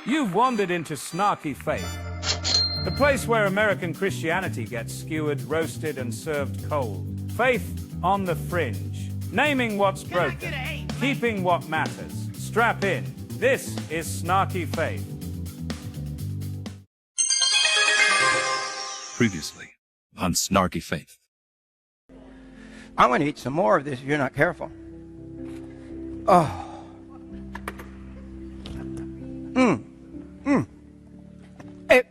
You've wandered into snarky faith, the place where American Christianity gets skewered, roasted, and served cold. Faith on the fringe, naming what's broken, keeping what matters. Strap in. This is Snarky Faith. Previously on Snarky Faith. I'm going to eat some more of this if you're not careful. Oh. It,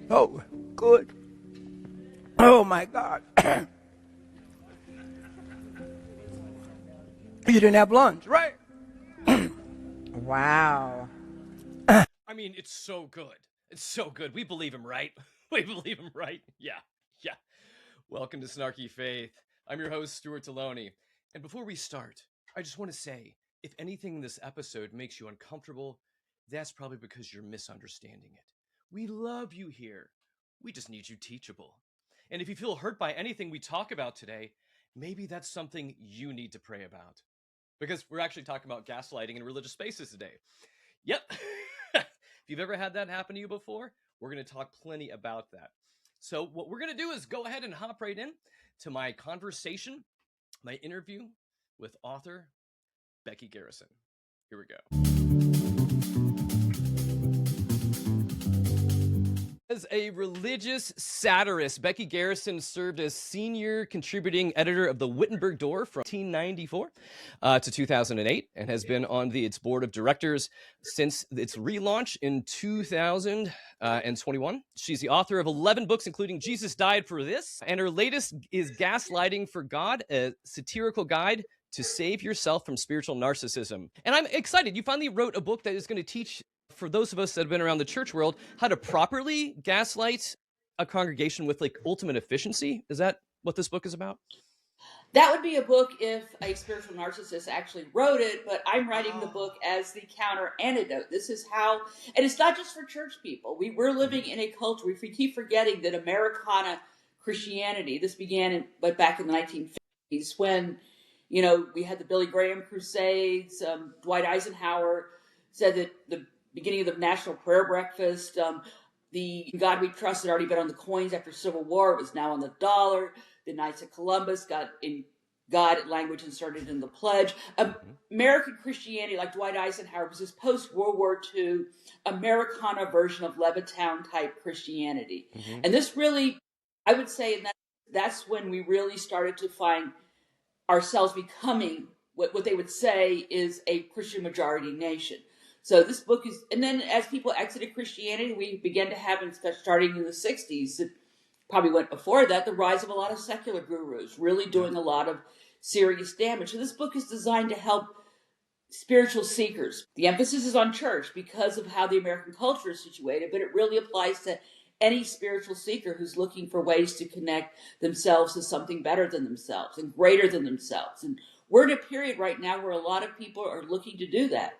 oh, good. Oh, my God. You didn't have lunch, right? Wow. I mean, it's so good. It's so good. We believe him, right? We believe him, right? Yeah. Welcome to Snarky Faith. I'm your host, Stuart Taloni. And before we start, I just want to say, if anything in this episode makes you uncomfortable, that's probably because you're misunderstanding it. We love you here. We just need you teachable. And if you feel hurt by anything we talk about today, maybe that's something you need to pray about. Because we're actually talking about gaslighting in religious spaces today. Yep. If you've ever had that happen to you before, we're going to talk plenty about that. So what we're going to do is go ahead and hop right in to my conversation, my interview with author Becky Garrison. Here we go. As a religious satirist, Becky Garrison served as senior contributing editor of the Wittenberg Door from 1994 to 2008 and has been on its board of directors since its relaunch in 2021. She's the author of 11 books, including Jesus Died for This, and her latest is Gaslighting for God, a satirical guide to save yourself from spiritual narcissism. And I'm excited. You finally wrote a book that is going to teach, for those of us that have been around the church world, how to properly gaslight a congregation with like ultimate efficiency. Is that what this book is about? That would be a book if a spiritual narcissist actually wrote it, but I'm writing the book as the counter antidote. This is how, and it's not just for church people. We're living in a culture, we keep forgetting that Americana Christianity, this began back in the 1950s when, you know, we had the Billy Graham Crusades. Dwight Eisenhower said that the beginning of the National Prayer Breakfast, the God We Trust had already been on the coins after Civil War. It was now on the dollar. The Knights of Columbus got in God language inserted in the pledge. American Christianity, like Dwight Eisenhower, was this post-World War II Americana version of Levittown type Christianity. And this really, I would say, that's when we really started to find ourselves becoming what they would say is a Christian majority nation. So this book is, and then as people exited Christianity, we began to have, starting in the 60s, it probably went before that, the rise of a lot of secular gurus, really doing a lot of serious damage. So this book is designed to help spiritual seekers. The emphasis is on church because of how the American culture is situated, but it really applies to any spiritual seeker who's looking for ways to connect themselves to something better than themselves and greater than themselves. And we're in a period right now where a lot of people are looking to do that.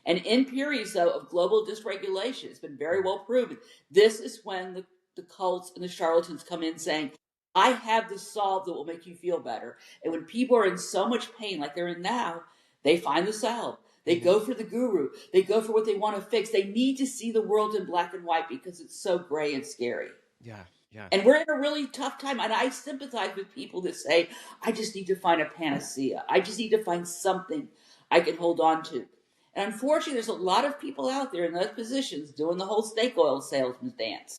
And in periods, though, of global dysregulation, it's been very well proven, this is when the cults and the charlatans come in saying, I have this solve that will make you feel better. And when people are in so much pain like they're in now, they find the salve. They go for the guru. They go for what they want to fix. They need to see the world in black and white because it's so gray and scary. Yeah. And we're in a really tough time. And I sympathize with people that say, I just need to find a panacea. I just need to find something I can hold on to. And unfortunately, there's a lot of people out there in those positions doing the whole snake oil salesman dance.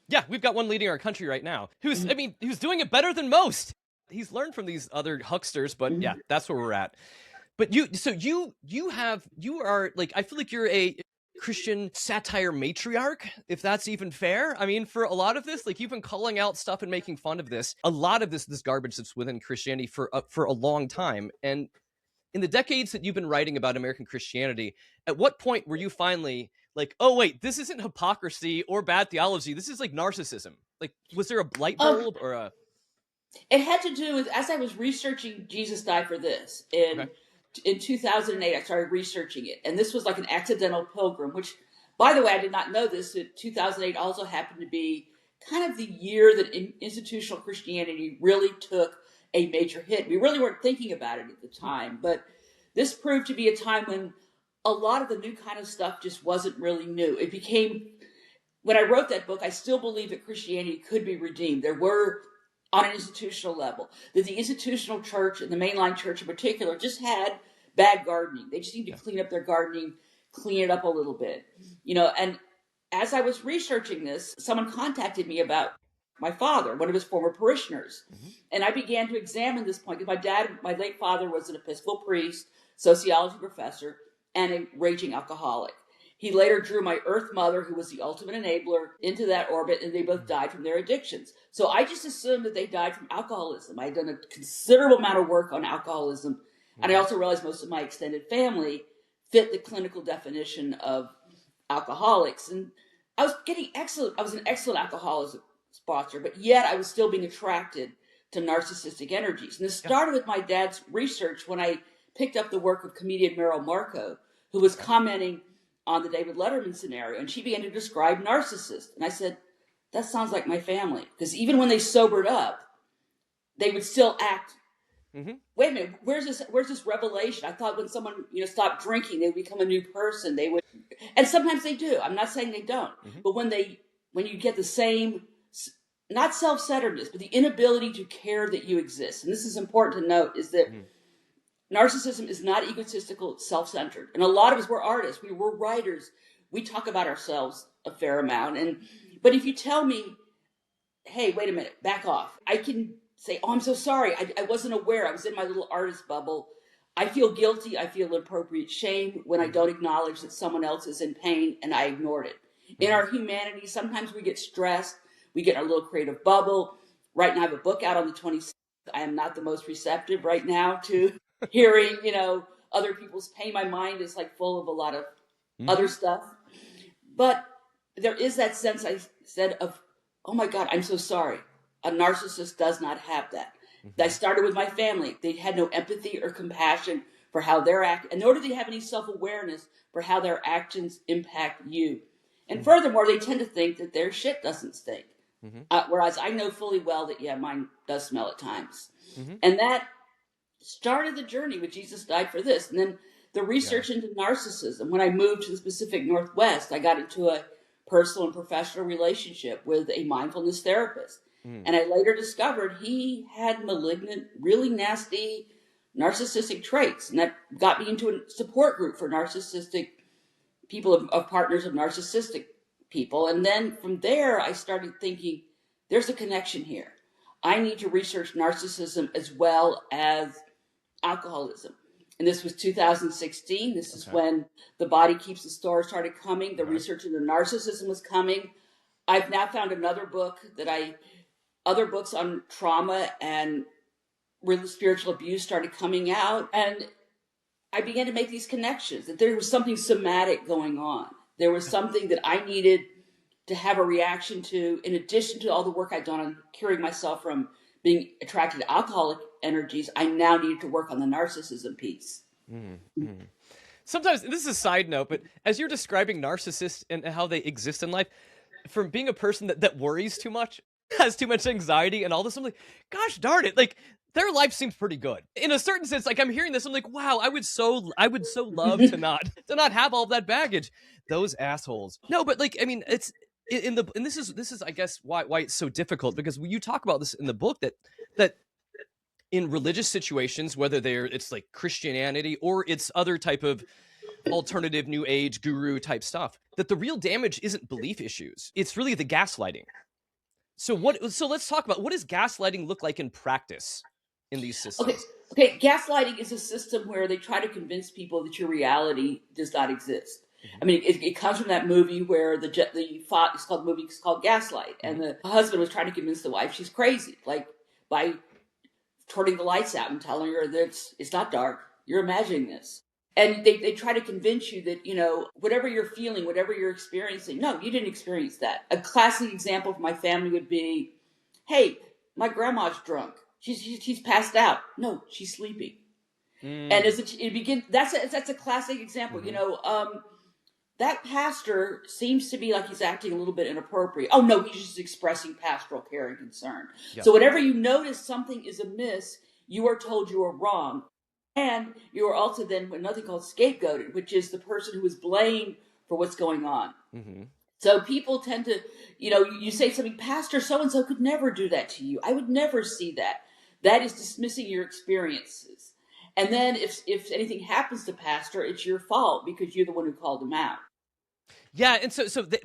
Yeah, we've got one leading our country right now who's doing it better than most. He's learned from these other hucksters, but yeah, that's where we're at. But you are like, I feel like you're a Christian satire matriarch, if that's even fair. I mean, for a lot of this, like you've been calling out stuff and making fun of this, a lot of this garbage that's within Christianity for a long time. And in the decades that you've been writing about American Christianity, at what point were you finally like, oh wait, this isn't hypocrisy or bad theology, this is like narcissism? Like, was there a light bulb or a... It had to do with, as I was researching Jesus Died for This, in 2008, I started researching it. And this was like an accidental pilgrim, which, by the way, I did not know this. 2008 also happened to be kind of the year that institutional Christianity really took a major hit. We really weren't thinking about it at the time, but this proved to be a time when a lot of the new kind of stuff just wasn't really new. It became, when I wrote that book, I still believe that Christianity could be redeemed. There were, on an institutional level, that the institutional church and the mainline church in particular just had bad gardening. They just need to clean up their gardening, clean it up a little bit, and as I was researching this, someone contacted me about my father, one of his former parishioners. And I began to examine this point because my late father was an Episcopal priest, sociology professor, and a raging alcoholic. He later drew my earth mother, who was the ultimate enabler, into that orbit, and they both died from their addictions. So I just assumed that they died from alcoholism. I had done a considerable amount of work on alcoholism, and I also realized most of my extended family fit the clinical definition of alcoholics. And I was an excellent alcoholism sponsor, but yet I was still being attracted to narcissistic energies. And this started with my dad's research when I picked up the work of comedian Meryl Marco, who was commenting on the David Letterman scenario, and she began to describe narcissists. And I said, that sounds like my family. Because even when they sobered up, they would still act. Wait a minute, where's this revelation? I thought when someone stopped drinking, they would become a new person. They would, and sometimes they do. I'm not saying they don't, but when you get the same, not self-centeredness, but the inability to care that you exist, and this is important to note, is that narcissism is not egotistical, self-centered. And a lot of us, we're artists, we're writers, we talk about ourselves a fair amount. But if you tell me, hey, wait a minute, back off, I can say, oh, I'm so sorry, I wasn't aware, I was in my little artist bubble. I feel guilty, I feel appropriate shame when I don't acknowledge that someone else is in pain and I ignored it. In our humanity, sometimes we get stressed, we get in our little creative bubble. Right now I have a book out on the 26th. I am not the most receptive right now to hearing, other people's pain. My mind is like full of a lot of other stuff. But there is that sense I said of, oh my God, I'm so sorry. A narcissist does not have that. I started with my family. They had no empathy or compassion for how they're acting, and nor do they have any self-awareness for how their actions impact you. And furthermore, they tend to think that their shit doesn't stink. Whereas I know fully well that, mine does smell at times. And that started the journey with Jesus Died for This. And then the research into narcissism. When I moved to the Pacific Northwest, I got into a personal and professional relationship with a mindfulness therapist. And I later discovered he had malignant, really nasty narcissistic traits. And that got me into a support group for narcissistic people, of partners of narcissistic people. And then from there, I started thinking, there's a connection here. I need to research narcissism as well as alcoholism. And this was 2016. This is when The Body Keeps the Score started coming. The research into narcissism was coming. I've now found another book other books on trauma and spiritual abuse started coming out. And I began to make these connections, that there was something somatic going on. There was something that I needed to have a reaction to, in addition to all the work I'd done on curing myself from being attracted to alcoholic energies. I now needed to work on the narcissism piece. Sometimes, this is a side note, but as you're describing narcissists and how they exist in life, from being a person that worries too much, has too much anxiety and all this, I'm like, gosh darn it, like, their life seems pretty good. In a certain sense, like, I'm hearing this, I'm like, wow, I would so love to not have all that baggage. Those assholes. No, but like, I mean, it's and this is I guess why it's so difficult, because when you talk about this in the book, that in religious situations, whether it's like Christianity or it's other type of alternative new age guru type stuff, that the real damage isn't belief issues. It's really the gaslighting. So let's talk about, what does gaslighting look like in practice in these systems? Okay. Gaslighting is a system where they try to convince people that your reality does not exist. I mean, it comes from that movie where it's called Gaslight, and the husband was trying to convince the wife she's crazy, like by turning the lights out and telling her that it's not dark, you're imagining this. And they try to convince you that, whatever you're feeling, whatever you're experiencing, no, you didn't experience that. A classic example for my family would be, hey, my grandma's drunk. She's passed out. No, she's sleeping. And that's a classic example. That pastor seems to be like he's acting a little bit inappropriate. Oh no, he's just expressing pastoral care and concern. Yeah. So whenever you notice something is amiss, you are told you are wrong. And you are also then another thing called scapegoated, which is the person who is blamed for what's going on. Mm-hmm. So people tend to, you say something, Pastor so-and-so could never do that to you. I would never see that. That is dismissing your experiences. And then if anything happens to Pastor, it's your fault because you're the one who called him out. Yeah, and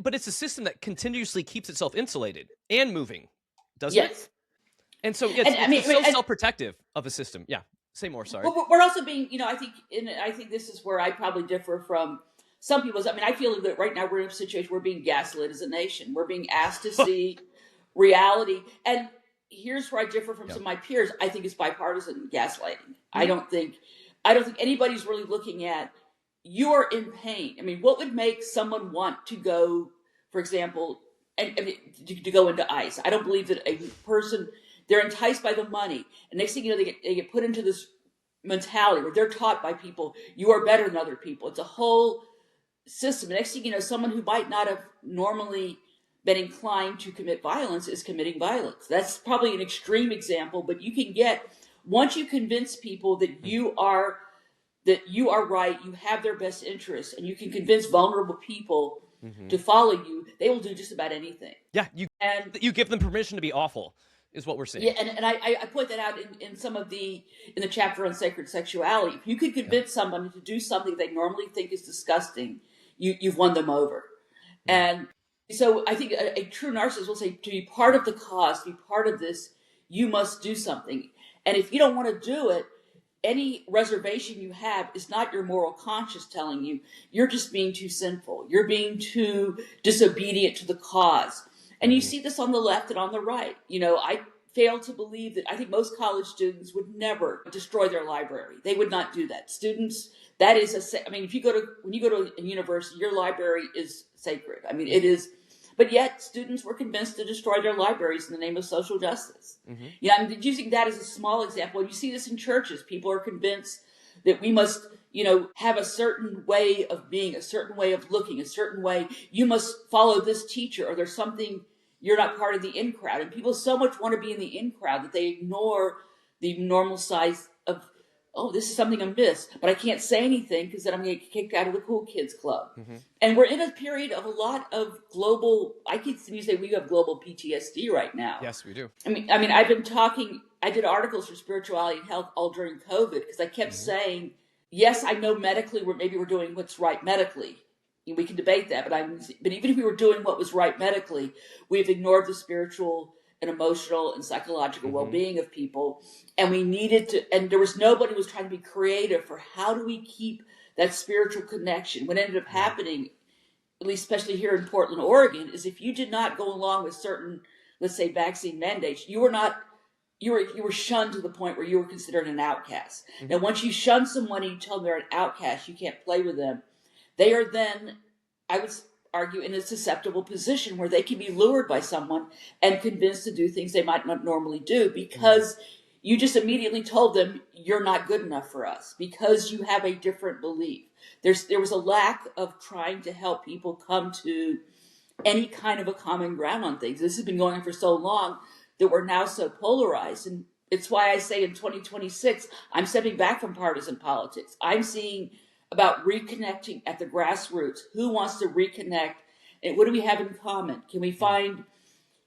but it's a system that continuously keeps itself insulated and moving, doesn't it? Yes. And so it's so self-protective of a system. Yeah, say more. Sorry. Well, we're also being, I think this is where I probably differ from some people. I mean, I feel that right now we're in a situation we're being gaslit as a nation. We're being asked to see reality, and here's where I differ from some of my peers. I think it's bipartisan gaslighting. Mm-hmm. I don't think anybody's really looking at, you are in pain. I mean, what would make someone want to go, for example, to go into ICE? I don't believe that a person, they're enticed by the money, and next thing you know, they get put into this mentality where they're taught by people, you are better than other people. It's a whole system. And next thing you know, someone who might not have normally been inclined to commit violence is committing violence. That's probably an extreme example, but you can get, once you convince people that you are right, you have their best interests, and you can convince vulnerable people to follow you, they will do just about anything. Yeah, you give them permission to be awful, is what we're saying. Yeah, and I point that out in the chapter on sacred sexuality. If you could convince someone to do something they normally think is disgusting, you've won them over. And so I think a true narcissist will say, to be part of the cause, to be part of this, you must do something. And if you don't want to do it, any reservation you have is not your moral conscience telling you, you're just being too sinful. You're being too disobedient to the cause. And you see this on the left and on the right. I fail to believe that, I think most college students would never destroy their library. They would not do that. Students, that is when you go to a university, your library is sacred. I mean, it is. But yet, students were convinced to destroy their libraries in the name of social justice. Mm-hmm. Yeah, I'm using that as a small example. You see this in churches. People are convinced that we must, have a certain way of being, a certain way of looking, a certain way. You must follow this teacher, or there's something, you're not part of the in crowd. And people so much want to be in the in crowd that they ignore the normal size of, oh, this is something amiss, but I can't say anything because then I'm going to get kicked out of the cool kids club. Mm-hmm. And we're in a period of a lot of global, I continue to say we have global PTSD right now. Yes, we do. I mean, I did articles for spirituality and health all during COVID because I kept saying, yes, I know medically we're doing what's right medically. We can debate that, but even if we were doing what was right medically, we've ignored the spiritual and emotional and psychological well-being of people. And we needed to, and there was nobody who was trying to be creative for how do we keep that spiritual connection. What ended up happening, at least especially here in Portland, Oregon, is if you did not go along with certain, let's say, vaccine mandates, you were shunned to the point where you were considered an outcast. Mm-hmm. Now, once you shun someone and you tell them they're an outcast, you can't play with them, they are then, I would argue, in a susceptible position where they can be lured by someone and convinced to do things they might not normally do because you just immediately told them you're not good enough for us because you have a different belief. There was a lack of trying to help people come to any kind of a common ground on things. This has been going on for so long that we're now so polarized. And it's why I say in 2026, I'm stepping back from partisan politics. I'm seeing about reconnecting at the grassroots. Who wants to reconnect? And what do we have in common? Can we find,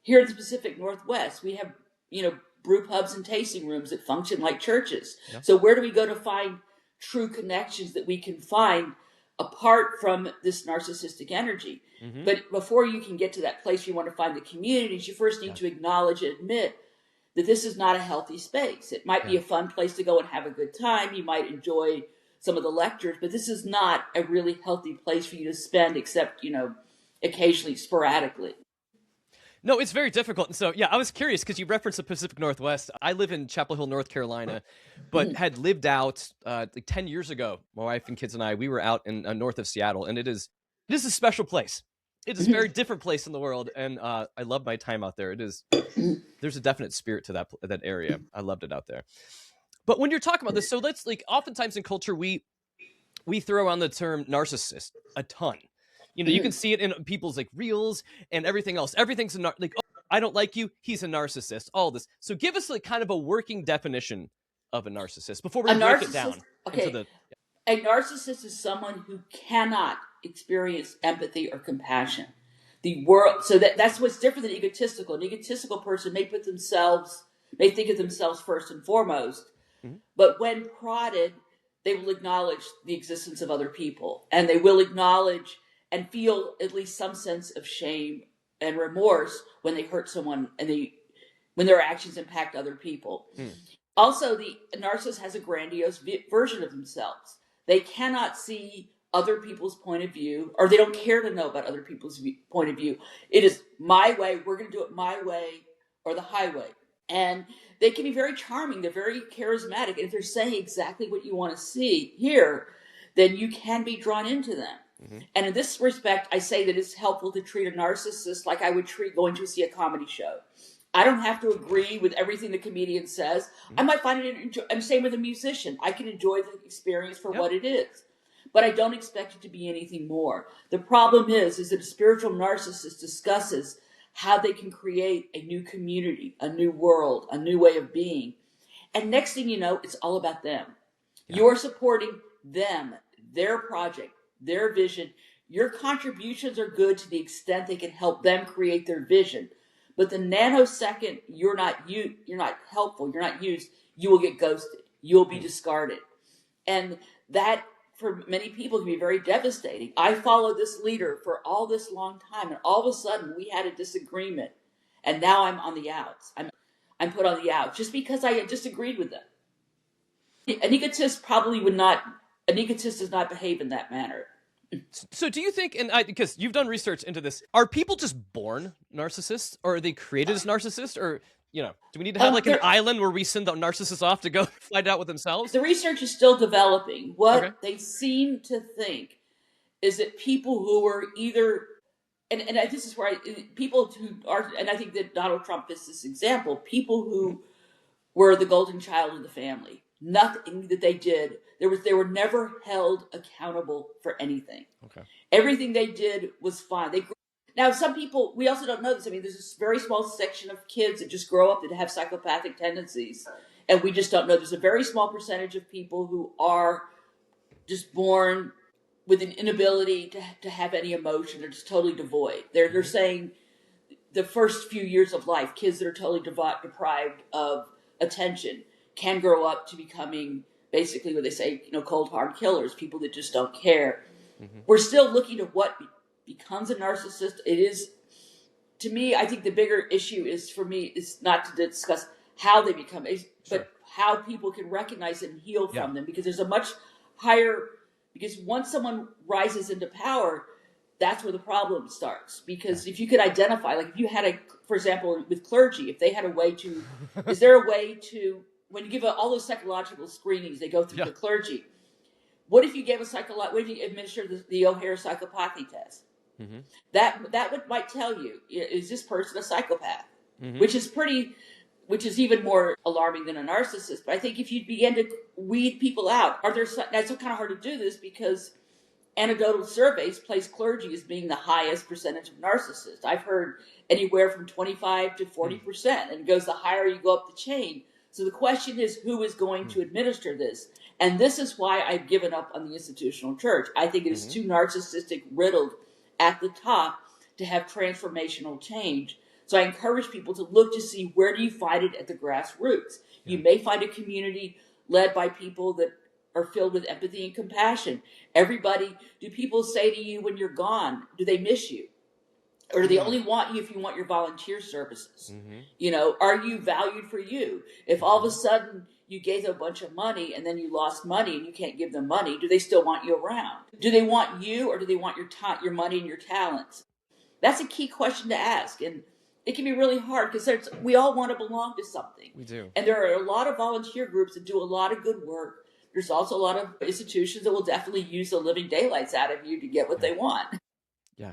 here in the Pacific Northwest, we have, brew pubs and tasting rooms that function like churches. Yep. So where do we go to find true connections that we can find apart from this narcissistic energy? Mm-hmm. But before you can get to that place you want to find the communities, you first need to acknowledge and admit that this is not a healthy space. It might be a fun place to go and have a good time. You might enjoy some of the lectures, but this is not a really healthy place for you to spend except, occasionally, sporadically. No, it's very difficult. And so, I was curious because you referenced the Pacific Northwest. I live in Chapel Hill, North Carolina, but had lived out like 10 years ago. My wife and kids and I, we were out in north of Seattle, and it is a special place. It is a very different place in the world, and I love my time out there. There's a definite spirit to that area. I loved it out there. But when you're talking about this, so let's oftentimes in culture, we throw on the term narcissist a ton. You can see it in people's reels and everything else. Everything's I don't like you. He's a narcissist. All this. So give us kind of a working definition of a narcissist before we A break it narcissist, down okay, into the. a narcissist is someone who cannot experience empathy or compassion. The world, so that's what's different than egotistical. An egotistical person may think of themselves first and foremost, but when prodded, they will acknowledge the existence of other people, and they will acknowledge and feel at least some sense of shame and remorse when they hurt someone and when their actions impact other people. Also, the narcissist has a grandiose version of themselves. They cannot see other people's point of view, or they don't care to know about other people's point of view. It is my way, we're going to do it my way, or the highway. And they can be very charming, they're very charismatic, and if they're saying exactly what you want to hear, then you can be drawn into them. And in this respect, I say that it's helpful to treat a narcissist like I would treat going to see a comedy show. I don't have to agree with everything the comedian says. I might find it, I'm same with a musician. I can enjoy the experience for what it is. But I don't expect it to be anything more. The problem is that a spiritual narcissist discusses how they can create a new community, a new world, a new way of being. And next thing you know, it's all about them. You're supporting them, their project, their vision. Your contributions are good to the extent they can help them create their vision. But the nanosecond you're not helpful, you're not used, you will get ghosted. You'll be discarded. And that, for many people, can be very devastating. I followed this leader for all this long time, and all of a sudden we had a disagreement, and now I'm on the outs. I'm put on the outs just because I disagreed with them. An egotist does not behave in that manner. So do you think, because you've done research into this, are people just born narcissists, or are they created as narcissists, or, do we need to have an island where we send the narcissists off to go find out with themselves? The research is still developing. What they seem to think is that people who are either, and this is where people who are, and I think that Donald Trump is this example, people who were the golden child of the family. Nothing that they did, they were never held accountable for anything. Okay. Everything they did was fine. Now, some people, we also don't know this. I mean, there's this very small section of kids that just grow up that have psychopathic tendencies, and we just don't know. There's a very small percentage of people who are just born with an inability to have any emotion. They're just totally devoid. They're saying the first few years of life, kids that are totally deprived of attention can grow up to becoming basically what they say, cold hard killers, people that just don't care. We're still looking at what becomes a narcissist. It is, to me, I think the bigger issue is not to discuss how they become, but how people can recognize and heal from them, because there's a much higher, because once someone rises into power, that's where the problem starts. Because if you could identify, like if you had for example, with clergy, if they had a way to, is there a way to, when you give all those psychological screenings, they go through the clergy. What if you gave what if you administered the O'Hare psychopathy test? That might tell you, is this person a psychopath? Which is even more alarming than a narcissist. But I think if you begin to weed people out, that's kind of hard to do this because anecdotal surveys place clergy as being the highest percentage of narcissists. I've heard anywhere from 25 to 40%, and it goes the higher you go up the chain. So the question is, who is going to administer this? And this is why I've given up on the institutional church. I think it is too narcissistic, riddled at the top to have transformational change. So I encourage people to look to see, where do you find it at the grassroots? You may find a community led by people that are filled with empathy and compassion. Do people say to you when you're gone, do they miss you? Or do they only want you if you want your volunteer services? Are you valued for you? If all of a sudden you gave them a bunch of money and then you lost money and you can't give them money, do they still want you around? Do they want you, or do they want your money and your talents? That's a key question to ask. And it can be really hard because we all want to belong to something. We do. And there are a lot of volunteer groups that do a lot of good work. There's also a lot of institutions that will definitely use the living daylights out of you to get what they want. Yeah.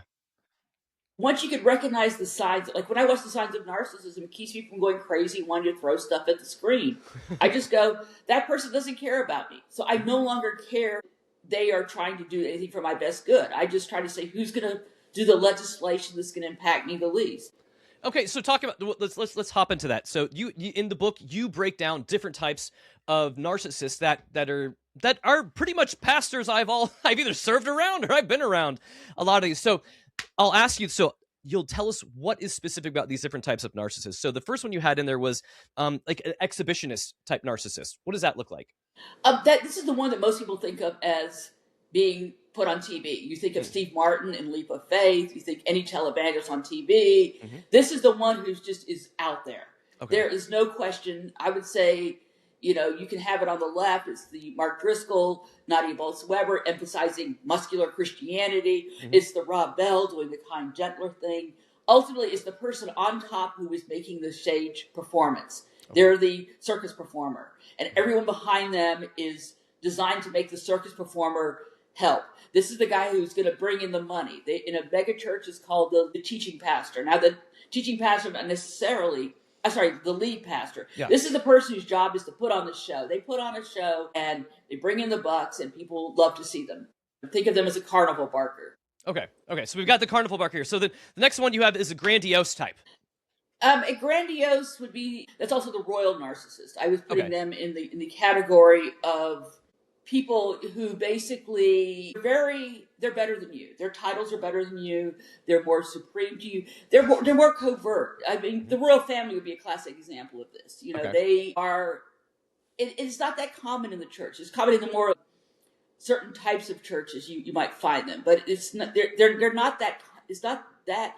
Once you could recognize the signs, like when I watch the signs of narcissism, it keeps me from going crazy, wanting to throw stuff at the screen. I just go, that person doesn't care about me. So I no longer care they are trying to do anything for my best good. I just try to say, who's going to do the legislation that's going to impact me the least? Okay, so talk about let's hop into that. So you in the book you break down different types of narcissists that are pretty much pastors I've either served around or I've been around a lot of these. So I'll ask you. So you'll tell us what is specific about these different types of narcissists. So the first one you had in there was like an exhibitionist type narcissist. What does that look like? This is the one that most people think of as being put on TV. You think of Steve Martin in Leap of Faith. You think any televangelist on TV. This is the one who's just is out there. Okay. There is no question. I would say, you can have it on the left. It's the Mark Driscoll, Nadia Bolz-Weber emphasizing muscular Christianity. It's the Rob Bell doing the kind, gentler thing. Ultimately, it's the person on top who is making the stage performance. Okay. They're the circus performer. And everyone behind them is designed to make the circus performer help. This is the guy who's going to bring in the money. In a mega church, is called the teaching pastor. Now, the teaching pastor, not necessarily, the lead pastor. Yeah. This is the person whose job is to put on the show. They put on a show and they bring in the bucks, and people love to see them. Think of them as a carnival barker. Okay. So we've got the carnival barker here. So the next one you have is a grandiose type. A grandiose would be, that's also the royal narcissist. I was putting them in the category of people who basically they're better than you. Their titles are better than you. They're more supreme to you. They're more covert. I mean, the royal family would be a classic example of this. They are. It's not that common in the church. It's common in the more certain types of churches. You might find them, but it's not. They're not that. It's not that.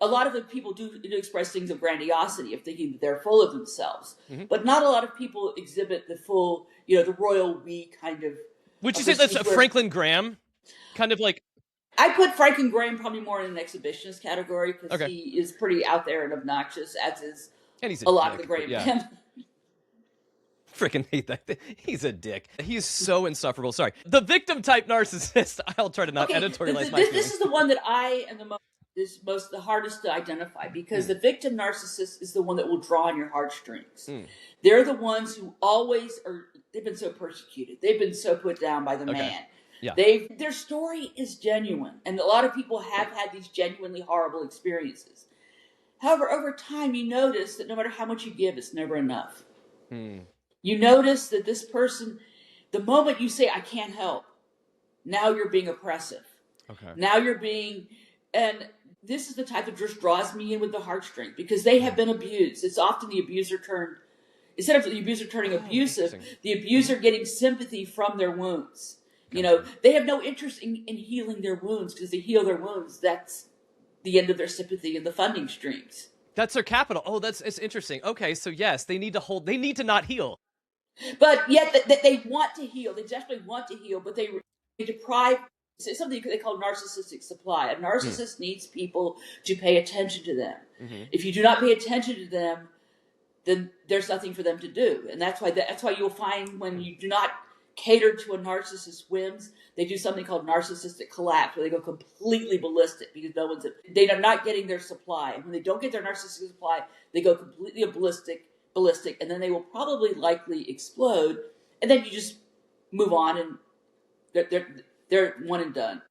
A lot of the people do express things of grandiosity, of thinking that they're full of themselves. But not a lot of people exhibit the full, the royal we kind of. Would you say that's a Franklin Graham? Kind of like. I put Franklin Graham probably more in an exhibitionist category because he is pretty out there and obnoxious, as is a lot of the Graham family. Freaking hate that. He's a dick. He's so insufferable. Sorry. The victim type narcissist. I'll try to not editorialize my feelings. This is the one that I am the hardest to identify, because the victim narcissist is the one that will draw on your heartstrings. They're the ones who always they've been so persecuted. They've been so put down by the man. Yeah. Their story is genuine, and a lot of people have had these genuinely horrible experiences. However, over time, you notice that no matter how much you give, it's never enough. You notice that this person, the moment you say, I can't help, now you're being oppressive. Now you're being, and this is the type that just draws me in with the heartstrings, because they have been abused. It's often the abuser instead of the abuser turning abusive, the abuser getting sympathy from their wounds. They have no interest in healing their wounds, because they heal their wounds. That's the end of their sympathy and the funding streams. That's their capital. Oh, it's interesting. Okay, so yes, they need to not heal. But yet they want to heal. They definitely want to heal, but they deprive. It's something they call narcissistic supply. A narcissist needs people to pay attention to them. If you do not pay attention to them, then there's nothing for them to do. And that's why you'll find when you do not cater to a narcissist's whims, they do something called narcissistic collapse, where they go completely ballistic because they are not getting their supply. And when they don't get their narcissistic supply, they go completely ballistic, and then they will probably likely explode. And then you just move on, and they're one and done.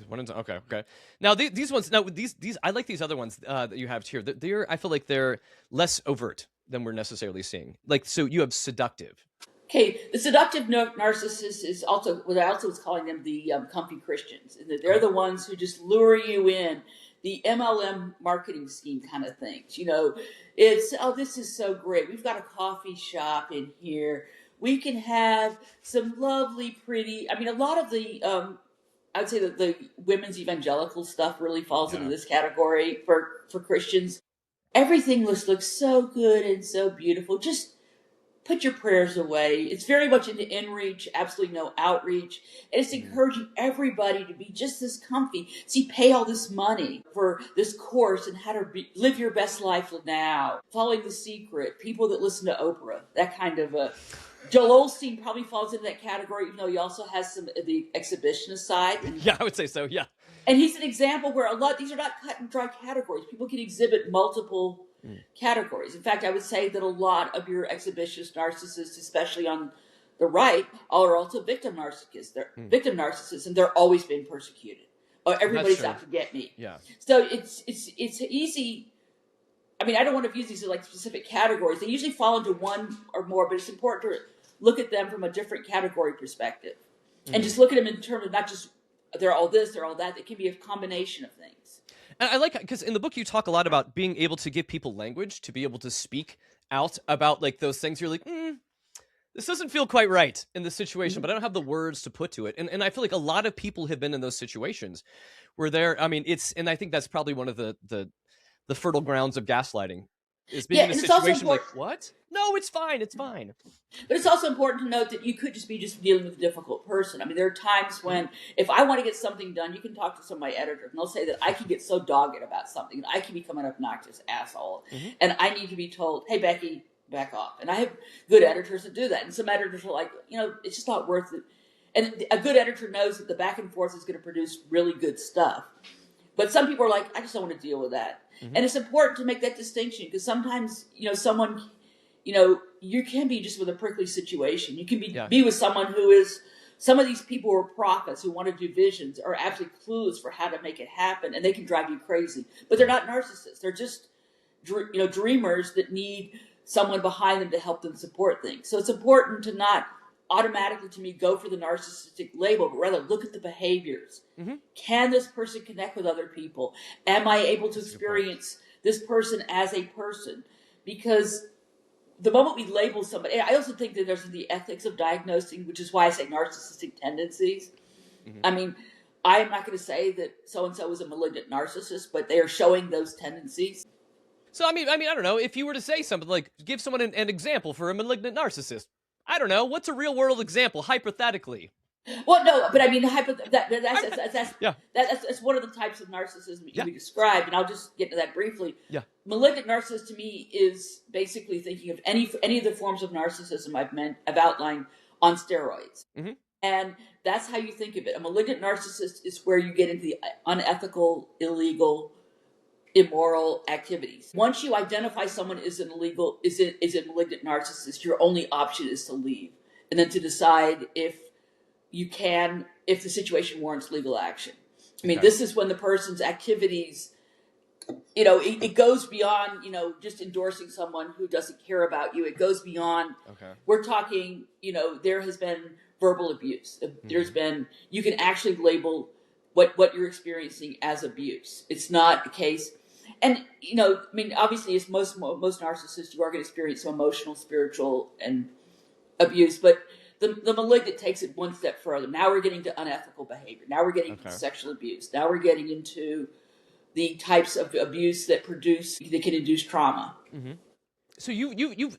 One and done. Okay. Now these ones. Now these I like these other ones that you have here. I feel like they're less overt than we're necessarily seeing. Like, so you have seductive. Okay, the seductive narcissist is also what I also was calling them the comfy Christians, and they're the ones who just lure you in. The MLM marketing scheme kind of things. It's, this is so great. We've got a coffee shop in here. We can have some lovely, pretty, a lot of the, I would say that the women's evangelical stuff really falls into this category for Christians. Everything looks so good and so beautiful. Just put your prayers away. It's very much into in-reach, absolutely no outreach. And it's encouraging everybody to be just this comfy. See, pay all this money for this course and how to live your best life now. Following The Secret, people that listen to Oprah, that kind of a... Joel Osteen probably falls into that category, even though he also has some of the exhibitionist side. Yeah, I would say so, yeah. And he's an example where these are not cut and dry categories. People can exhibit multiple categories. In fact, I would say that a lot of your exhibitionist narcissists, especially on the right, are also victim narcissists. They're victim narcissists, and they're always being persecuted. Or everybody's out to get me. Yeah. So it's easy I mean, I don't want to use these as like specific categories. They usually fall into one or more, but it's important to look at them from a different category perspective. And just look at them in terms of not just they're all this, they're all that. It can be a combination of things. And I like, because in the book you talk a lot about being able to give people language, to be able to speak out about like those things. You're like, this doesn't feel quite right in this situation, but I don't have the words to put to it. And I feel like a lot of people have been in those situations where they're, I mean, and I think that's probably one of the fertile grounds of gaslighting, is being in a situation like, what? No, it's fine. It's fine. But it's also important to note that you could just be dealing with a difficult person. I mean, there are times when if I want to get something done, you can talk to some of my editors and they'll say that I can get so dogged about something and I can become an obnoxious asshole. And I need to be told, hey, Becky, back off. And I have good editors that do that. And some editors are like, it's just not worth it. And a good editor knows that the back and forth is going to produce really good stuff. But some people are like, I just don't want to deal with that. And it's important to make that distinction because sometimes, someone, you can be just with a prickly situation. You can be with someone who is, some of these people are prophets who want to do visions, are absolutely clueless for how to make it happen, and they can drive you crazy. But they're not narcissists. They're just, dreamers that need someone behind them to help them support things. So it's important to not automatically, to me, go for the narcissistic label, but rather look at the behaviors. Can this person connect with other people? Am I able to experience this person as a person? Because the moment we label somebody, I also think that there's the ethics of diagnosing, which is why I say narcissistic tendencies. I mean, I am not going to say that so-and-so is a malignant narcissist, but they are showing those tendencies. So, I mean, I don't know, if you were to say something like, give someone an example for a malignant narcissist, I don't know, what's a real world example, hypothetically? Well, no, but I mean, that's one of the types of narcissism that you described, and I'll just get into that briefly. Malignant narcissist to me is basically thinking of any of the forms of narcissism I've outlined on steroids. And that's how you think of it. A malignant narcissist is where you get into the unethical, illegal, immoral activities. Once you identify someone is a malignant narcissist, your only option is to leave, and then to decide if the situation warrants legal action. I mean, this is when the person's activities, it goes beyond, just endorsing someone who doesn't care about you. It goes beyond, we're talking, there has been verbal abuse. There's been, you can actually label what you're experiencing as abuse. It's not a case. And, obviously, as most narcissists, you are going to experience some emotional, spiritual, and abuse, but the malignant takes it one step further. Now we're getting to unethical behavior. Now we're getting into sexual abuse. Now we're getting into the types of abuse that can induce trauma. So you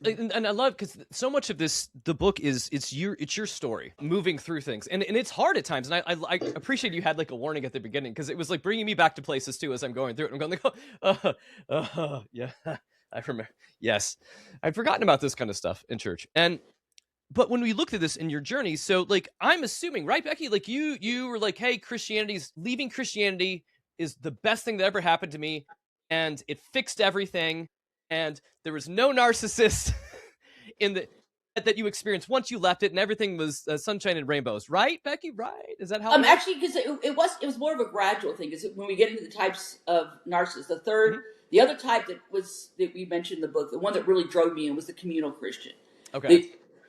and I love, because so much of the book it's your story moving through things, and it's hard at times, and I appreciate you had like a warning at the beginning, because it was like bringing me back to places too as I'm going through it. I'm going like, yeah, I remember. Yes, I'd forgotten about this kind of stuff in church, but when we looked at this in your journey, so like I'm assuming, right, Becky, like you were like, hey, leaving Christianity is the best thing that ever happened to me, and it fixed everything. And there was no narcissist that you experienced once you left it, and everything was sunshine and rainbows, right, Becky? Right? Is that how? Actually, because it was more of a gradual thing. Because when we get into the types of narcissists, the other type that we mentioned in the book, the one that really drove me in was the communal Christian.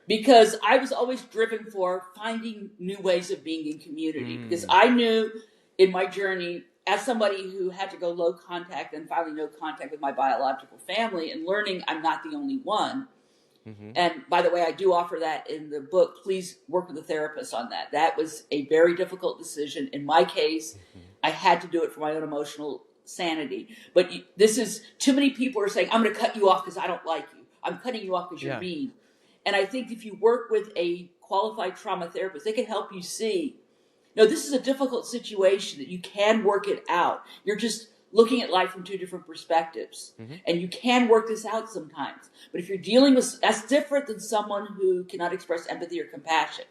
Because I was always driven for finding new ways of being in community. Because I knew in my journey, as somebody who had to go low contact and finally no contact with my biological family, and learning I'm not the only one. And by the way, I do offer that in the book. Please work with a therapist on that. That was a very difficult decision. In my case, I had to do it for my own emotional sanity. But this is, too many people are saying, I'm going to cut you off because I don't like you. I'm cutting you off because you're mean. And I think if you work with a qualified trauma therapist, they can help you see, no, this is a difficult situation that you can work it out. You're just looking at life from two different perspectives. And you can work this out sometimes. But if you're dealing with, that's different than someone who cannot express empathy or compassion.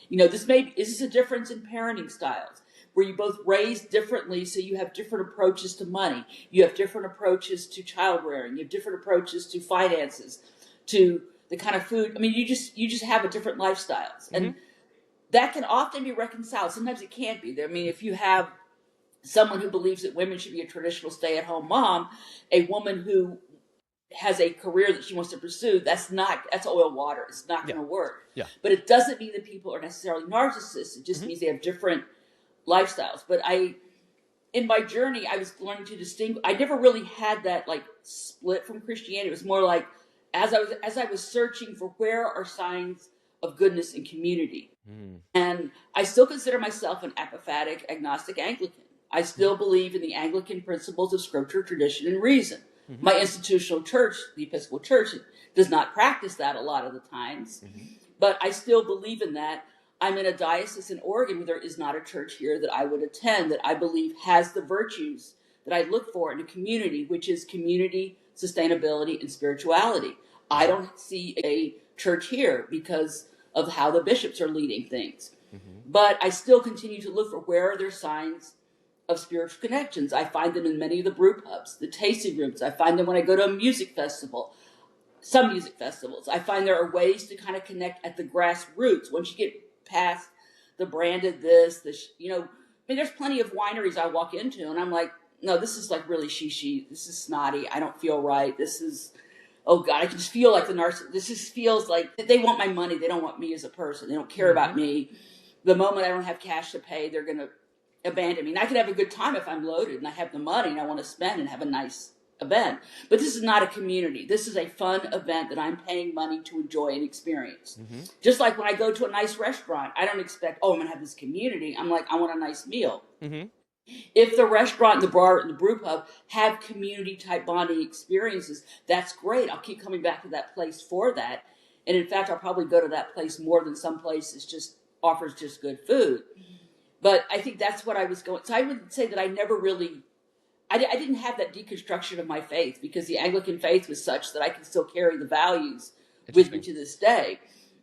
Is this a difference in parenting styles, where you both raise differently, so you have different approaches to money. You have different approaches to child rearing. You have different approaches to finances, to the kind of food. I mean, you just have a different lifestyles. And that can often be reconciled. Sometimes it can't be. I mean, if you have someone who believes that women should be a traditional stay-at-home mom, a woman who has a career that she wants to pursue, that's oil water. It's not going to work. Yeah. But it doesn't mean that people are necessarily narcissists. It just means they have different lifestyles. But in my journey, I was learning to distinguish. I never really had that like split from Christianity. It was more like as I was searching for where are signs of goodness in community. And I still consider myself an apophatic, agnostic Anglican. I still believe in the Anglican principles of scripture, tradition, and reason. My institutional church, the Episcopal Church, does not practice that a lot of the times, but I still believe in that. I'm in a diocese in Oregon where there is not a church here that I would attend that I believe has the virtues that I look for in a community, which is community, sustainability, and spirituality. I don't see a church here because of how the bishops are leading things. But I still continue to look for where are there signs of spiritual connections. I find them in many of the brew pubs, the tasting rooms. I find them when I go to a music festival, some music festivals. I find there are ways to kind of connect at the grassroots. Once you get past the branded this, there's plenty of wineries I walk into and I'm like, no, this is like really she. This is snotty. I don't feel right. This is, oh God, I can just feel like the narcissist. This just feels like they want my money. They don't want me as a person. They don't care about me. The moment I don't have cash to pay, they're going to abandon me. And I could have a good time if I'm loaded and I have the money and I want to spend and have a nice event. But this is not a community. This is a fun event that I'm paying money to enjoy and experience. Just like when I go to a nice restaurant, I don't expect, I'm going to have this community. I'm like, I want a nice meal. If the restaurant and the bar and the brew pub have community type bonding experiences, that's great. I'll keep coming back to that place for that. And in fact, I'll probably go to that place more than some places just offers just good food. But I think that's what I was going. So I would say that I never really, I didn't have that deconstruction of my faith because the Anglican faith was such that I can still carry the values with me to this day.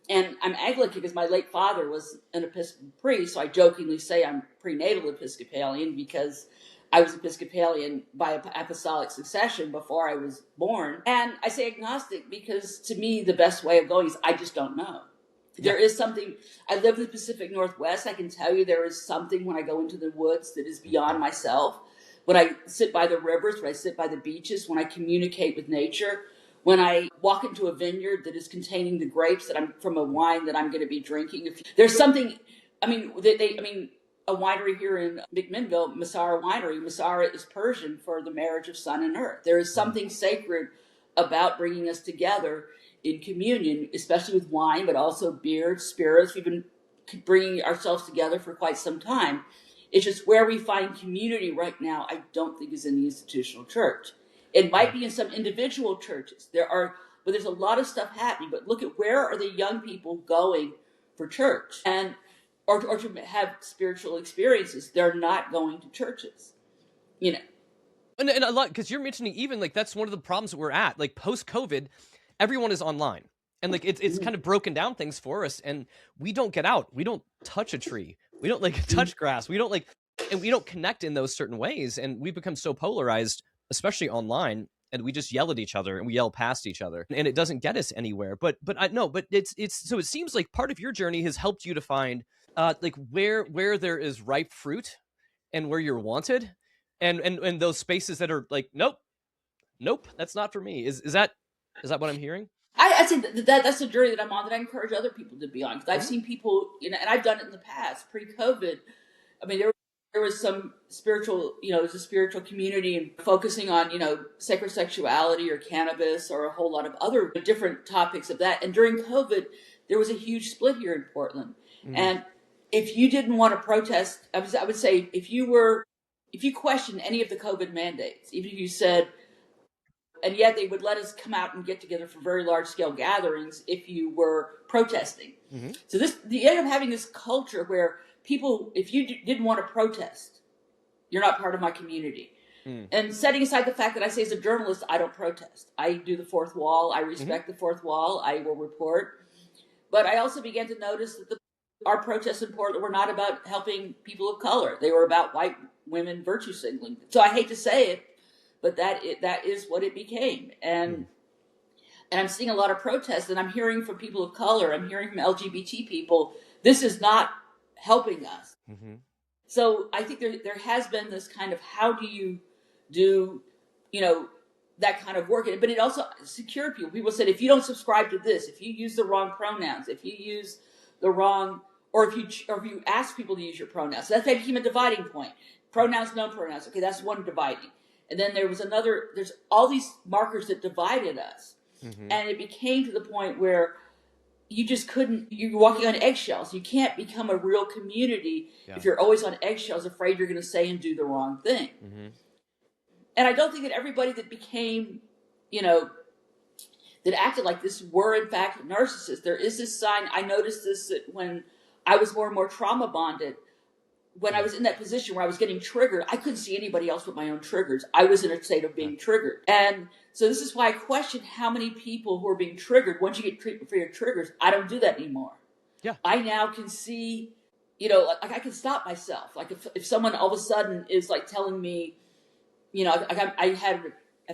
And I'm Anglican because my late father was an Episcopal priest. So I jokingly say I'm prenatal Episcopalian because I was Episcopalian by apostolic succession before I was born. And I say agnostic because to me, the best way of going is I just don't know. There is something, I live in the Pacific Northwest. I can tell you there is something when I go into the woods that is beyond myself. When I sit by the rivers, when I sit by the beaches, when I communicate with nature, when I walk into a vineyard that is containing the grapes that I'm from a wine that I'm going to be drinking. There's something, a winery here in McMinnville, Massara Winery. Massara is Persian for the marriage of sun and earth. There is something sacred about bringing us together in communion, especially with wine, but also beer, spirits. We've been bringing ourselves together for quite some time. It's just where we find community right now, I don't think is in the institutional church. It might be in some individual churches. But there's a lot of stuff happening. But look at where are the young people going for church or to have spiritual experiences. They're not going to churches, And a lot, because you're mentioning even like that's one of the problems that we're at. Like post-COVID, everyone is online. And like it's kind of broken down things for us. And we don't get out. We don't touch a tree. We don't like touch grass. We don't connect in those certain ways. And we become so polarized, especially online, and we just yell at each other and we yell past each other, and it doesn't get us anywhere. But it's so it seems like part of your journey has helped you to find like where there is ripe fruit and where you're wanted, and those spaces that are like, nope, that's not for me. Is that what I'm hearing? I think that's a journey that I'm on that I encourage other people to be on, because I've seen people, and I've done it in the past, pre-COVID. I mean, there was some spiritual, there's a spiritual community and focusing on, sacred sexuality or cannabis or a whole lot of other different topics of that. And during COVID, there was a huge split here in Portland. And if you didn't want to protest, I would say if you questioned any of the COVID mandates, even if you said, and yet they would let us come out and get together for very large scale gatherings if you were protesting. So you end up having this culture where people, if you didn't want to protest, you're not part of my community. And setting aside the fact that I say as a journalist, I don't protest. I do the fourth wall. I respect the fourth wall. I will report. But I also began to notice that our protests in Portland were not about helping people of color. They were about white women virtue signaling. So I hate to say it, but that is what it became. And I'm seeing a lot of protests, and I'm hearing from people of color. I'm hearing from LGBT people. This is not helping us. So I think there has been this kind of, how do you do, that kind of work? But it also secured people. People said, if you don't subscribe to this, if you use the wrong pronouns, if you use the wrong, or if you ask people to use your pronouns, so that became a dividing point. Pronouns, no pronouns. Okay, that's one dividing. And then there's all these markers that divided us. Mm-hmm. And it became to the point where you just couldn't, you're walking on eggshells. You can't become a real community if you're always on eggshells, afraid you're going to say and do the wrong thing. Mm-hmm. And I don't think that everybody that became, that acted like this were in fact narcissists. There is this sign, I noticed this that when I was more and more trauma bonded, when I was in that position where I was getting triggered, I couldn't see anybody else but my own triggers. I was in a state of being triggered. And so this is why I question how many people who are being triggered, once you get treatment for your triggers, I don't do that anymore. Yeah. I now can see, like I can stop myself. Like if someone all of a sudden is like telling me, I've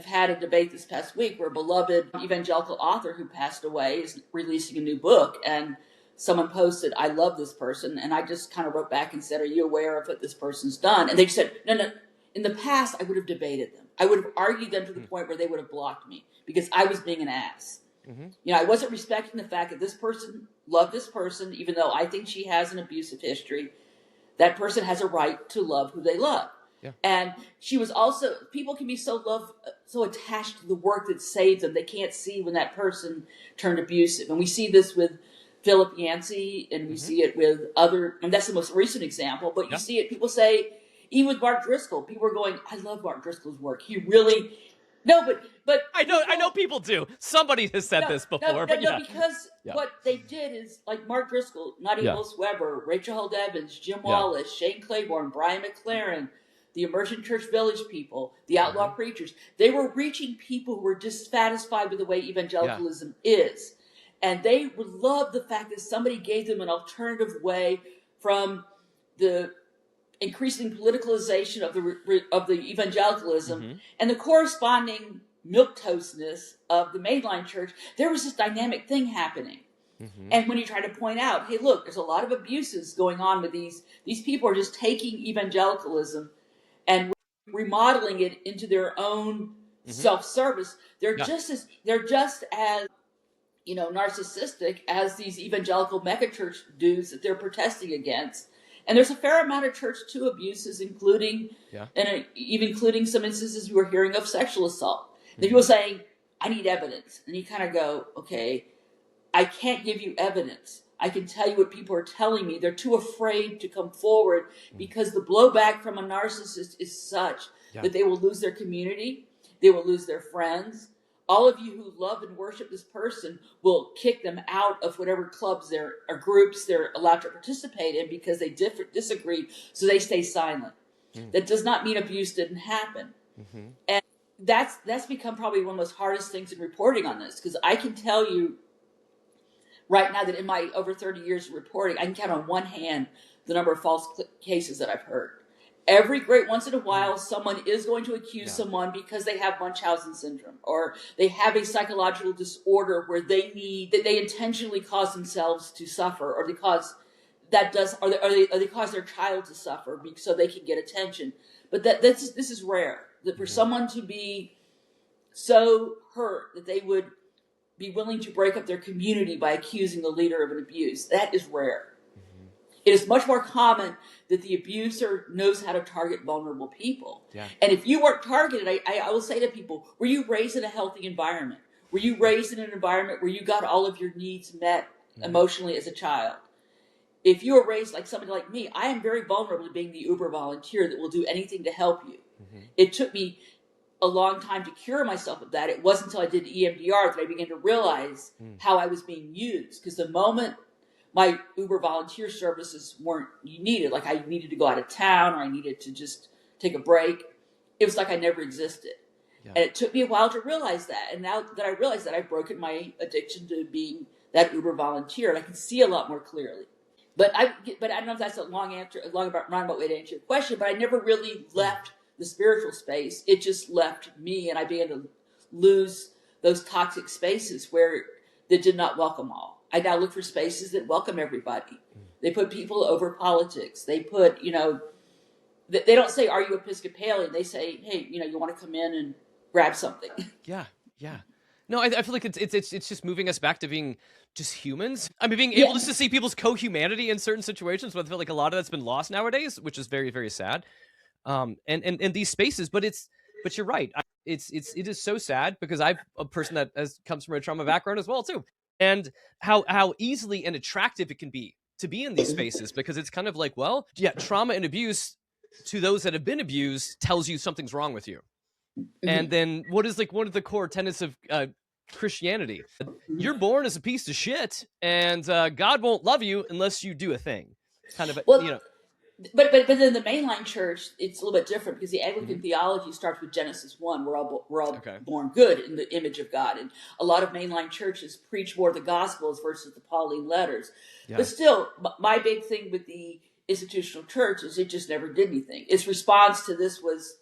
had a debate this past week where a beloved evangelical author who passed away is releasing a new book, and someone posted, I love this person, and I just kind of wrote back and said, are you aware of what this person's done? And they said, no, in the past I would have debated them. I would have argued them to the point where they would have blocked me because I was being an ass. Mm-hmm. I wasn't respecting the fact that this person loved this person, even though I think she has an abusive history. That person has a right to love who they love. Yeah. And she was also, people can be so attached to the work that saved them, they can't see when that person turned abusive. And we see this with Philip Yancey, and we see it with other, and that's the most recent example, but you see it, people say, even with Mark Driscoll, people are going, I love Mark Driscoll's work. He really, but I know people do. Somebody has said this before, because what they did is, like Mark Driscoll, Nadia Willis Weber, Rachel Held Evans, Jim Wallace, Shane Claiborne, Brian McLaren, the Immersion Church Village people, the outlaw preachers, they were reaching people who were dissatisfied with the way evangelicalism is. And they would love the fact that somebody gave them an alternative way from the increasing politicalization of the evangelicalism and the corresponding milquetoastness of the mainline church. There was this dynamic thing happening. Mm-hmm. And when you try to point out, hey, look, there's a lot of abuses going on with these people are just taking evangelicalism and remodeling it into their own self-service. They're just as narcissistic as these evangelical megachurch dudes that they're protesting against. And there's a fair amount of church too abuses, including some instances we're hearing of sexual assault. Mm-hmm. And people saying, I need evidence. And you kind of go, okay, I can't give you evidence. I can tell you what people are telling me. They're too afraid to come forward because the blowback from a narcissist is such that they will lose their community. They will lose their friends. All of you who love and worship this person will kick them out of whatever clubs or groups they're allowed to participate in because they disagree, so they stay silent. That does not mean abuse didn't happen. Mm-hmm. And that's become probably one of the most hardest things in reporting on this, because I can tell you right now that in my over 30 years of reporting, I can count on one hand the number of false cases that I've heard. Every great once in a while, someone is going to accuse someone because they have Munchausen syndrome, or they have a psychological disorder where they intentionally cause themselves to suffer, or they cause their child to suffer so they can get attention. But this is rare. That for someone to be so hurt that they would be willing to break up their community by accusing the leader of an abuse, that is rare. It is much more common that the abuser knows how to target vulnerable people. Yeah. And if you weren't targeted, I will say to people, were you raised in a healthy environment? Were you raised in an environment where you got all of your needs met emotionally as a child? If you were raised like somebody like me, I am very vulnerable to being the Uber volunteer that will do anything to help you. Mm-hmm. It took me a long time to cure myself of that. It wasn't until I did EMDR that I began to realize how I was being used. Because the moment my Uber volunteer services weren't needed, like I needed to go out of town or I needed to just take a break, it was like I never existed. Yeah. And it took me a while to realize that. And now that I realize that, I've broken my addiction to being that Uber volunteer, and I can see a lot more clearly. But I don't know if that's a roundabout way to answer your question, but I never really left the spiritual space. It just left me, and I began to lose those toxic spaces that did not welcome all. I now look for spaces that welcome everybody. They put people over politics. They put, they don't say, "Are you Episcopalian?" They say, "Hey, you want to come in and grab something?" Yeah, yeah. No, I feel like it's just moving us back to being just humans. I mean, being able just to see people's co-humanity in certain situations, but I feel like a lot of that's been lost nowadays, which is very, very sad. And these spaces, but you're right. It is so sad because I'm a person that comes from a trauma background as well too, and how easily and attractive it can be to be in these spaces, because it's kind of like, well, yeah, trauma and abuse to those that have been abused tells you something's wrong with you. And then what is like one of the core tenets of Christianity? You're born as a piece of shit, and God won't love you unless you do a thing. Kind of, Well, But then the mainline church, it's a little bit different, because the Anglican theology starts with Genesis 1. We're all born good in the image of God. And a lot of mainline churches preach more the Gospels versus the Pauline letters. Yeah. But still, my big thing with the institutional church is it just never did anything. Its response to this was,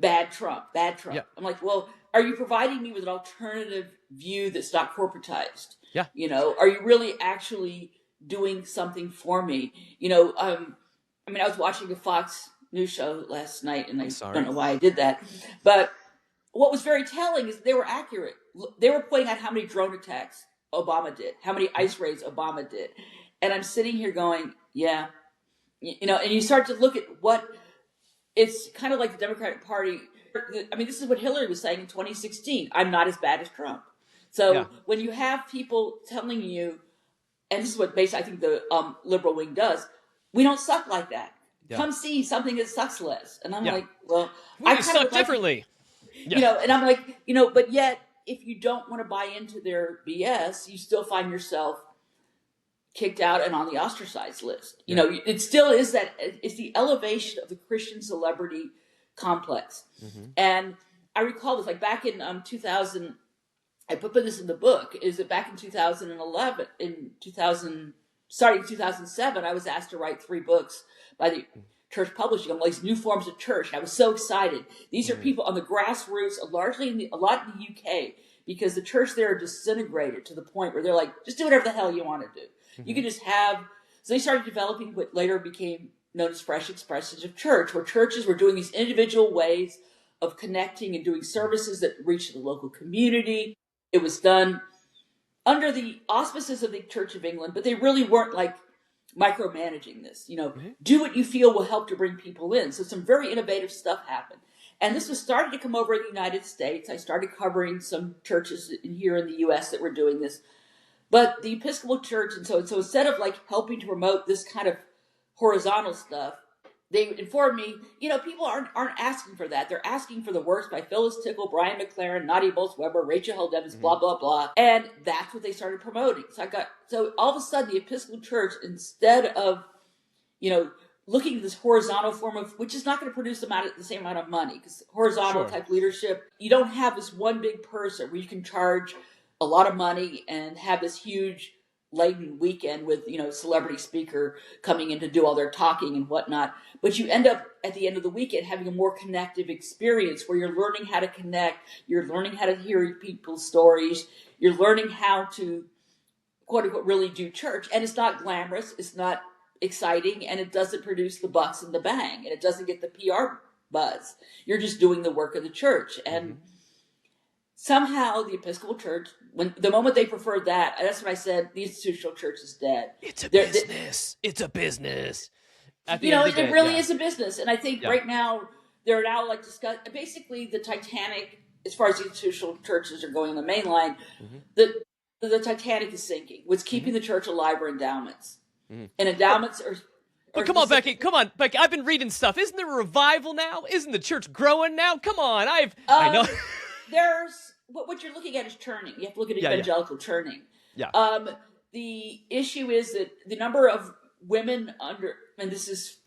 bad Trump. Yeah. I'm like, well, are you providing me with an alternative view that's not corporatized? Yeah. Are you really actually doing something for me? I was watching a Fox News show last night, and I don't know why I did that. But what was very telling is they were accurate. They were pointing out how many drone attacks Obama did, how many ICE raids Obama did. And I'm sitting here going, yeah. And you start to look at what, it's kind of like the Democratic Party. I mean, this is what Hillary was saying in 2016. I'm not as bad as Trump. So when you have people telling you, and this is what basically I think the liberal wing does, we don't suck like that. Yeah. Come see something that sucks less. And I'm like, well, I kind suck of differently. And I'm like, but yet if you don't want to buy into their BS, you still find yourself kicked out and on the ostracized list. It still is that it's the elevation of the Christian celebrity complex. And I recall this, like back in 2000, I put this in the book, is that back in 2011, in 2007, I was asked to write 3 books by the church publishing on these new forms of church. And I was so excited. These are people on the grassroots, largely a lot in the UK, because the church there are disintegrated to the point where they're like, just do whatever the hell you want to do. You can just have, so they started developing what later became known as fresh expressions of church, where churches were doing these individual ways of connecting and doing services that reached the local community. It was done under the auspices of the Church of England, but they really weren't like micromanaging this. Do what you feel will help to bring people in. So some very innovative stuff happened. And this was starting to come over in the United States. I started covering some churches here in the U.S. that were doing this. But the Episcopal Church, and so instead of like helping to promote this kind of horizontal stuff, they informed me, people aren't asking for that. They're asking for the works by Phyllis Tickle, Brian McLaren, Nadia Bolz-Weber, Rachel Held Evans, blah, blah, blah. And that's what they started promoting. So all of a sudden the Episcopal Church, instead of, looking at this horizontal form of, which is not going to produce the same amount of money, because horizontal type leadership, you don't have this one big person where you can charge a lot of money and have this huge laden weekend with, celebrity speaker coming in to do all their talking and whatnot. But you end up at the end of the weekend having a more connective experience where you're learning how to connect. You're learning how to hear people's stories. You're learning how to, quote unquote, really do church. And it's not glamorous. It's not exciting. And it doesn't produce the bucks and the bang. And it doesn't get the PR buzz. You're just doing the work of the church. And somehow the Episcopal Church, the moment they preferred that, that's when I said the institutional church is dead. It's a business. It's a business. It really is a business. And I think right now, they're now like basically the Titanic, as far as the institutional churches are going on the main line, the Titanic is sinking. What's keeping the church alive are endowments. And endowments are... But come on, Becky. I've been reading stuff. Isn't there a revival now? Isn't the church growing now? Come on. I know. There's... What you're looking at is churning. You have to look at evangelical churning. Yeah. The issue is that the number of women and this is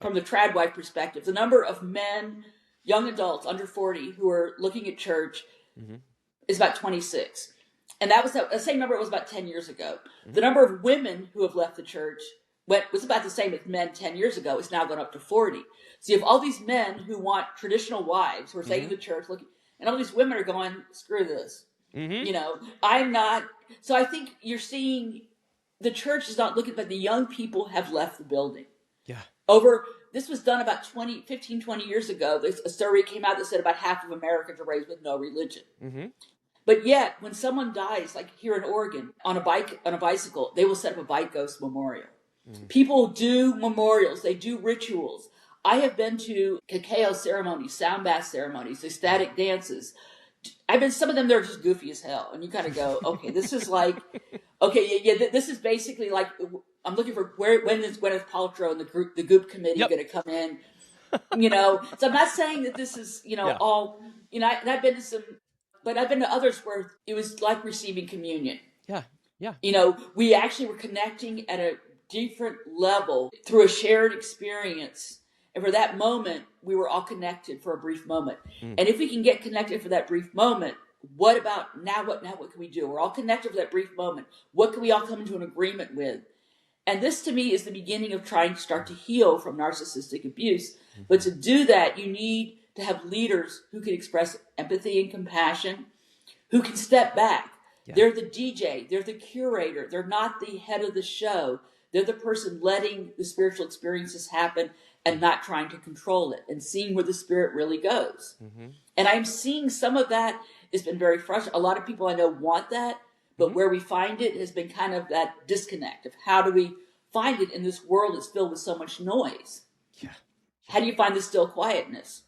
from the trad wife perspective, the number of men, young adults under 40 who are looking at church is about 26. And that was the same number it was about 10 years ago. The number of women who have left the church was about the same as men 10 years ago. It's now gone up to 40. So you have all these men who want traditional wives who are staying in the church looking. And all these women are going, screw this. I'm not. So I think you're seeing the church is not looking, but the young people have left the building. Yeah. This was done about 15, 20 years ago. There's a survey came out that said about half of Americans are raised with no religion. Mm-hmm. But yet, when someone dies, like here in Oregon, on a bicycle, they will set up a bike ghost memorial. Mm-hmm. People do memorials. They do rituals. I have been to cacao ceremonies, sound bath ceremonies, ecstatic dances. I've been, some of them, they're just goofy as hell. And you kind of go, okay, this is like, okay, yeah, this is basically like, I'm looking for when is Gwyneth Paltrow and the Goop committee going to come in, you know? So I'm not saying that this is, you know, all, you know, and I've been to some, but I've been to others where it was like receiving communion. Yeah, yeah. You know, we actually were connecting at a different level through a shared experience. And for that moment, we were all connected for a brief moment. Mm. And if we can get connected for that brief moment, what about now? What can we do? We're all connected for that brief moment. What can we all come into an agreement with? And this, to me, is the beginning of trying to start to heal from narcissistic abuse. Mm-hmm. But to do that, you need to have leaders who can express empathy and compassion, who can step back. Yeah. They're the DJ. They're the curator. They're not the head of the show. They're the person letting the spiritual experiences happen and not trying to control it and seeing where the spirit really goes. Mm-hmm. And I'm seeing some of that has been very frustrating. A lot of people I know want that, but where we find it has been kind of that disconnect of how do we find it in this world that's filled with so much noise? Yeah. How do you find the still quietness?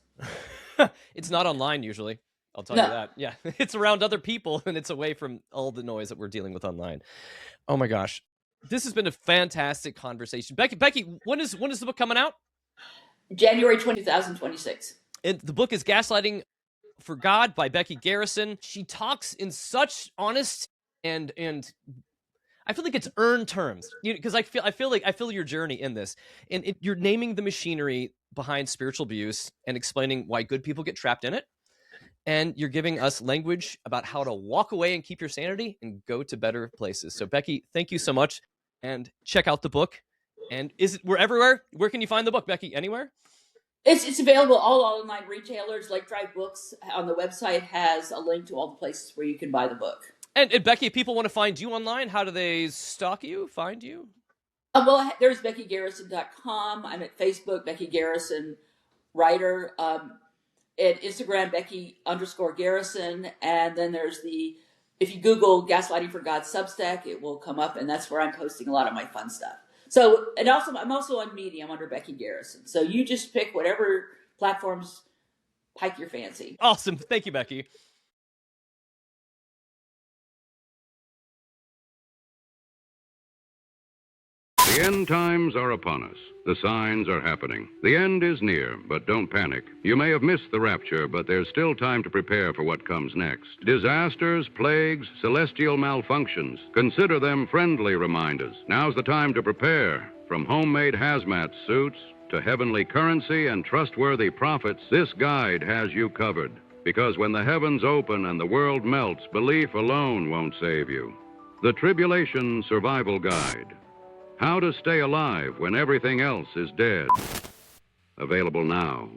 It's not online usually. I'll tell you that. Yeah. It's around other people and it's away from all the noise that we're dealing with online. Oh my gosh. This has been a fantastic conversation. Becky, when is the book coming out? January 2026. And the book is Gaslighting for God by Becky Garrison. She talks in such honest and I feel like it's earned terms, because I feel your journey in this, and you're naming the machinery behind spiritual abuse and explaining why good people get trapped in it, and you're giving us language about how to walk away and keep your sanity and go to better places. So Becky, thank you so much, and check out the book. And we're everywhere? Where can you find the book, Becky? Anywhere? It's available all online retailers. Lake Drive Books on the website has a link to all the places where you can buy the book. And Becky, if people want to find you online, how do they stalk you, find you? Well, there's BeckyGarrison.com. I'm at Facebook, Becky Garrison Writer. At Instagram, Becky_Garrison. And then there's if you Google Gaslighting for God Substack, it will come up, and that's where I'm posting a lot of my fun stuff. So, and also, I'm also on Medium under Becky Garrison. So you just pick whatever platforms pike your fancy. Awesome. Thank you, Becky. The end times are upon us. The signs are happening. The end is near, but don't panic. You may have missed the rapture, but there's still time to prepare for what comes next. Disasters, plagues, celestial malfunctions. Consider them friendly reminders. Now's the time to prepare. From homemade hazmat suits to heavenly currency and trustworthy prophets, this guide has you covered. Because when the heavens open and the world melts, belief alone won't save you. The Tribulation Survival Guide. How to stay alive when everything else is dead. Available now.